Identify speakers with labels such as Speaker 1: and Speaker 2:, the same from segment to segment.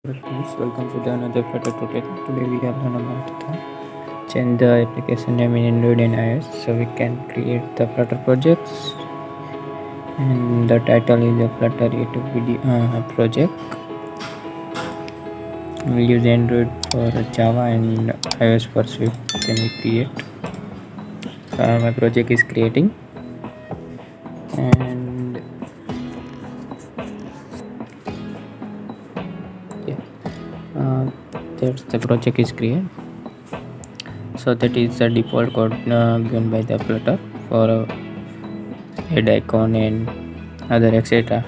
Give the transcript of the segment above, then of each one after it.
Speaker 1: Friends, welcome to the another Flutter tutorial. Today we have learned about the change the application name in Android and iOS, so we can create the Flutter projects. And the title is the Flutter YouTube video project. We'll use Android for Java and iOS for Swift. Then we create. My project is creating, and yeah, that's the project is created. So that is the default code given by the Flutter for head icon and other etc.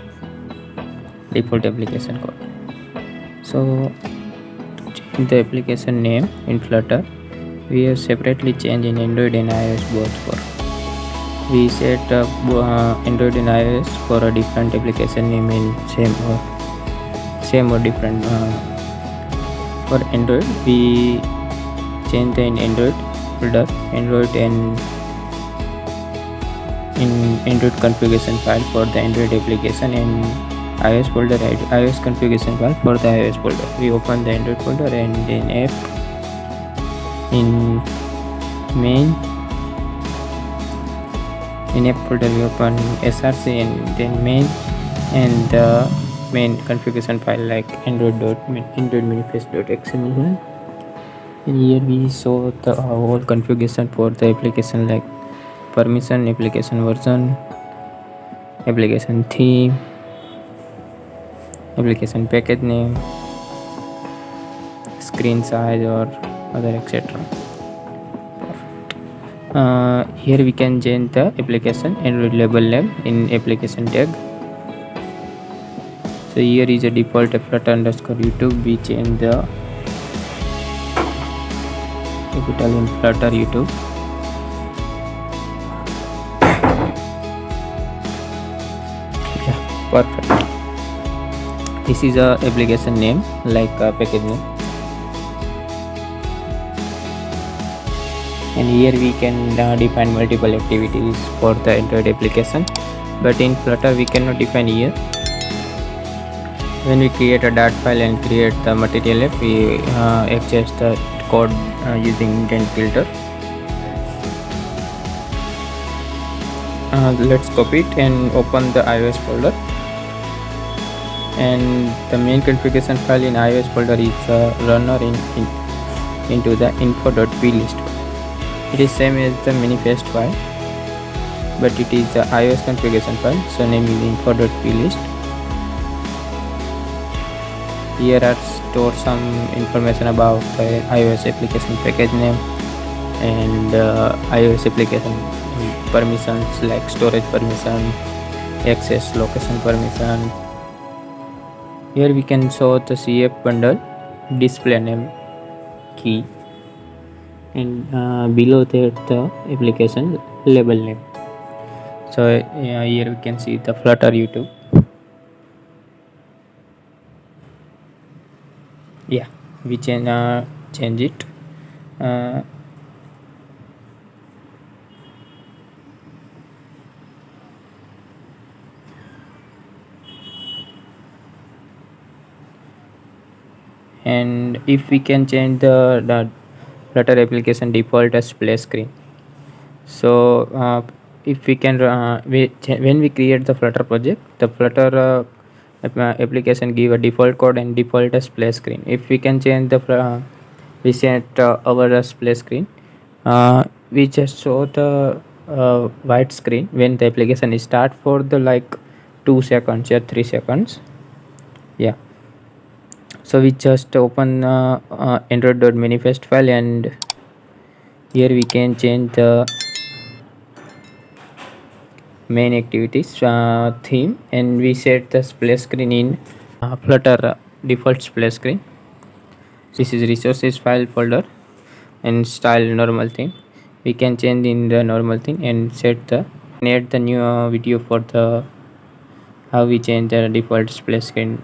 Speaker 1: default application code. So to change the application name in Flutter, we have separately changed in Android and iOS both. For we set up Android and iOS for a different application name in same or different. For Android, we change the in Android folder Android and in Android configuration file for the Android application and iOS folder iOS configuration file for the iOS folder. We open the Android folder and in app in app folder we open src and then main and the main configuration file like AndroidManifest.xml. And here we saw the whole configuration for the application like permission, application version, application theme, application package name, screen size or other etc. Here we can change the application Android label name in application tag. So here is a default Flutter_YouTube. We change the capital in Flutter YouTube. Yeah, perfect. This is a application name like a package name, and here we can define multiple activities for the Android application, but in Flutter we cannot define here. When we create a dart file and create the material app, we adjust the code using intent filter. Let's copy it and open the iOS folder, and the main configuration file in iOS folder is runner into the Info.plist. It is same as the manifest file, but it is the iOS configuration file, so name is Info.plist. Here are stored some information about the iOS application package name and iOS application permissions like storage permission, access location permission. Here we can show the CFBundleDisplayName key, and below that the application label name. So here we can see the Flutter YouTube. Yeah, we change it. And if we can change the Flutter application default as splash screen. So if we can when we create the Flutter project, the Flutter application give a default code and default as splash screen. If we can change the we set our splash screen, we just show the white screen when the application is start for the like 2 seconds or 3 seconds. Yeah, so we just open Android.manifest file, and here we can change the main activities theme, and we set the splash screen in Flutter default splash screen. This is resources file folder and style normal theme. We can change in the normal theme and set the add the new video for the how we change the default splash screen